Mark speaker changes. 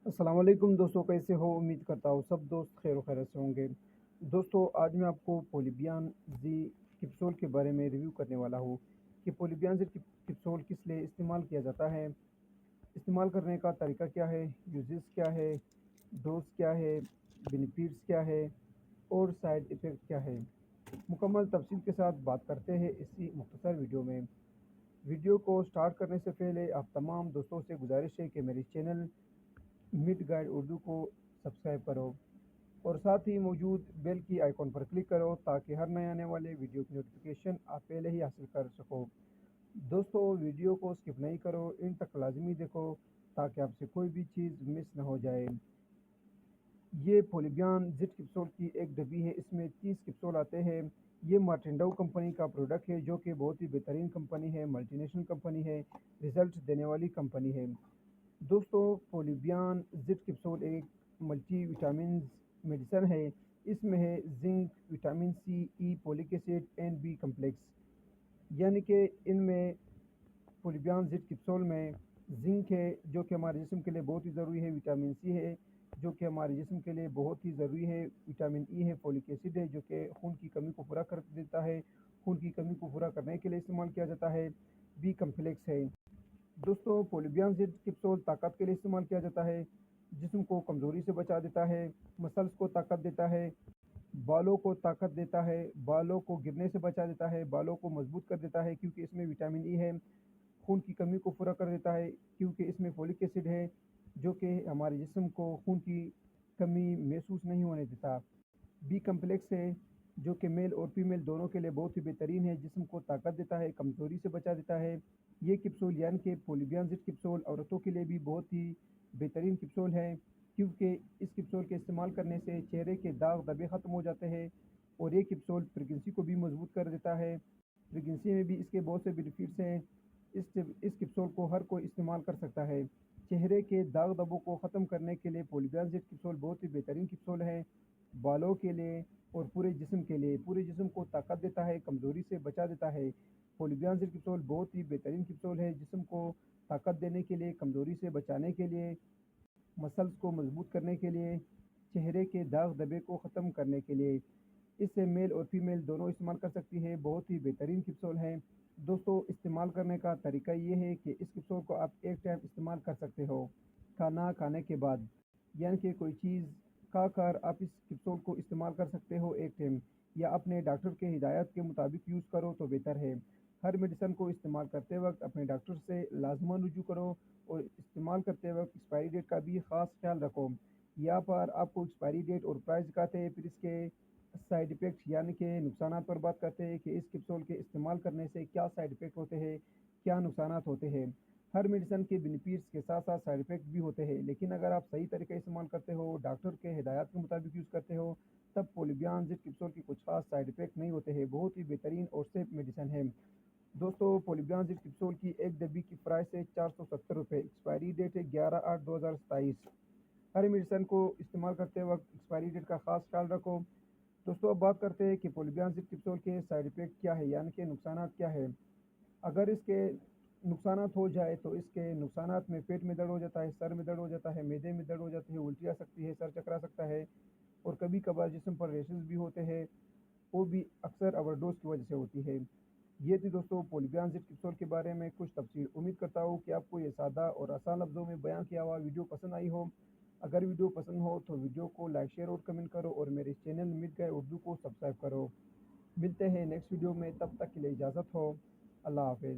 Speaker 1: السلام علیکم دوستوں، کیسے ہو؟ امید کرتا ہوں سب دوست خیر و خیریت سے ہوں گے۔ دوستوں، آج میں آپ کو پولیبیان زی کپسول کے بارے میں ریویو کرنے والا ہوں کہ پولیبیان زی کپسول کس لیے استعمال کیا جاتا ہے، استعمال کرنے کا طریقہ کیا ہے، یوزز کیا ہے، ڈوز کیا ہے، بینیفٹس کیا ہے اور سائیڈ ایفیکٹ کیا ہے۔ مکمل تفصیل کے ساتھ بات کرتے ہیں اسی مختصر ویڈیو میں۔ ویڈیو کو سٹارٹ کرنے سے پہلے آپ تمام دوستوں سے گزارش ہے کہ میری چینل مڈ گائیڈ اردو کو سبسکرائب کرو اور ساتھ ہی موجود بیل کی آئیکن پر کلک کرو تاکہ ہر نئے آنے والے ویڈیو کی نوٹیفیکیشن آپ پہلے ہی حاصل کر سکو۔ دوستو، ویڈیو کو سکپ نہیں کرو، ان تک لازمی دیکھو تاکہ آپ سے کوئی بھی چیز مس نہ ہو جائے۔ یہ پولیبیان زد کپسول کی ایک ڈبی ہے، اس میں 30 کپسول آتے ہیں۔ یہ مارٹنڈو کمپنی کا پروڈکٹ ہے جو کہ بہت ہی بہترین کمپنی ہے، ملٹی نیشنل کمپنی ہے، ریزلٹ دینے والی کمپنی ہے۔ دوستو، پولیبیان زد کپسول ایک ملٹی وٹامنز میڈیسن ہے۔ اس میں ہے zinc, vitamin C, E, folic acid and B complex, یعنی کہ ان میں پولیبیان زد کپسول میں زنک ہے جو کہ ہمارے جسم کے لیے بہت ہی ضروری ہے، وٹامن سی ہے جو کہ ہمارے جسم کے لیے بہت ہی ضروری ہے، وٹامن ای ہے، فولک ایسڈ ہے جو کہ خون کی کمی کو پورا کر دیتا ہے، خون کی کمی کو پورا کرنے کے لیے استعمال کیا جاتا ہے، بی کمپلیکس ہے۔ دوستو، پولیبیان زد کپسول طاقت کے لیے استعمال کیا جاتا ہے، جسم کو کمزوری سے بچا دیتا ہے، مسلز کو طاقت دیتا ہے، بالوں کو طاقت دیتا ہے، بالوں کو گرنے سے بچا دیتا ہے، بالوں کو مضبوط کر دیتا ہے کیونکہ اس میں وٹامن ای ہے، خون کی کمی کو پورا کر دیتا ہے کیونکہ اس میں فولک ایسڈ ہے جو کہ ہمارے جسم کو خون کی کمی محسوس نہیں ہونے دیتا، بی کمپلیکس ہے جو کہ میل اور فیمیل دونوں کے لیے بہت ہی بہترین ہے، جسم کو طاقت دیتا ہے، کمزوری سے بچا دیتا ہے۔ یہ کپسول یعنی کہ پولیبیان زد کپسول عورتوں کے لیے بھی بہت ہی بہترین کپسول ہے کیونکہ اس کپسول کے استعمال کرنے سے چہرے کے داغ دبے ختم ہو جاتے ہیں اور یہ کپسول پریگنسی کو بھی مضبوط کر دیتا ہے۔ پریگنسی میں بھی اس کے بہت سے بینیفٹس ہیں۔ اس کپسول کو ہر کوئی استعمال کر سکتا ہے۔ چہرے کے داغ دبوں کو ختم کرنے کے لیے پولیبیان زد کپسول بہت ہی بہترین کپسول ہے، بالوں کے لیے اور پورے جسم کے لیے، پورے جسم کو طاقت دیتا ہے، کمزوری سے بچا دیتا ہے۔ پولیبیان زد کپسول بہت ہی بہترین کپسول ہے، جسم کو طاقت دینے کے لیے، کمزوری سے بچانے کے لیے، مسلز کو مضبوط کرنے کے لیے، چہرے کے داغ دبے کو ختم کرنے کے لیے۔ اس سے میل اور فیمیل دونوں استعمال کر سکتی ہے، بہت ہی بہترین کپسول ہے۔ دوستو، استعمال کرنے کا طریقہ یہ ہے کہ اس کپسول کو آپ ایک ٹائم استعمال کر سکتے ہو، کھانا کھانے کے بعد، یعنی کہ کوئی چیز کھا کر آپ اس کپسول کو استعمال کر سکتے ہو ایک ٹائم، یا اپنے ڈاکٹر کے ہدایت کے مطابق یوز کرو تو بہتر ہے۔ ہر میڈیسن کو استعمال کرتے وقت اپنے ڈاکٹر سے لازماً رجوع کرو اور استعمال کرتے وقت ایکسپائری ڈیٹ کا بھی خاص خیال رکھو۔ یہاں پر آپ کو ایکسپائری ڈیٹ اور پرائس دکھاتے ہیں، پھر اس کے سائیڈ ایفیکٹ یعنی کہ نقصانات پر بات کرتے ہیں کہ اس کپسول کے استعمال کرنے سے کیا سائیڈ ایفیکٹ ہوتے ہیں، کیا نقصانات ہوتے ہیں۔ ہر میڈیسن کے بینیفٹس کے ساتھ ساتھ سائیڈ ایفیکٹ بھی ہوتے ہیں، لیکن اگر آپ صحیح طریقے استعمال کرتے ہو، ڈاکٹر کے ہدایات کے مطابق یوز کرتے ہو، تب پولیبیان زد کپسول کی کچھ خاص سائیڈ ایفیکٹ نہیں ہوتے ہیں، بہت ہی بہترین اور سیف میڈیسن ہے۔ دوستو، پولیبیان زد کپسول کی ایک ڈبی کی پرائس ہے 470 روپے، ایکسپائری ڈیٹ ہے 11/8/2027۔ ہر میڈیسن کو استعمال کرتے وقت ایکسپائری ڈیٹ کا خاص خیال رکھو۔ دوستو، اب بات کرتے ہیں کہ پولیبیان زد کپسول کے سائیڈ ایفیکٹ کیا ہے، یعنی کہ نقصانات کیا ہے۔ اگر اس کے نقصانات ہو جائے تو اس کے نقصانات میں پیٹ میں درد ہو جاتا ہے، سر میں درد ہو جاتا ہے، معدے میں درد ہو جاتی ہے، الٹی آ سکتی ہے، سر چکرا سکتا ہے اور کبھی کبھار جسم پر ریشز بھی ہوتے ہیں، وہ بھی اکثر اوور ڈوز کی وجہ سے ہوتی ہے۔ یہ تھی دوستو پولیبیان زد کپسول کے بارے میں کچھ تفصیل۔ امید کرتا ہوں کہ آپ کو یہ سادہ اور آسان لفظوں میں بیان کیا ہوا ویڈیو پسند آئی ہو۔ اگر ویڈیو پسند ہو تو ویڈیو کو لائک، شیئر اور کمنٹ کرو اور میرے چینل مڈ گائیڈ اردو کو سبسکرائب کرو۔ ملتے ہیں نیکسٹ ویڈیو میں، تب تک کے لیے اجازت ہو، اللہ حافظ۔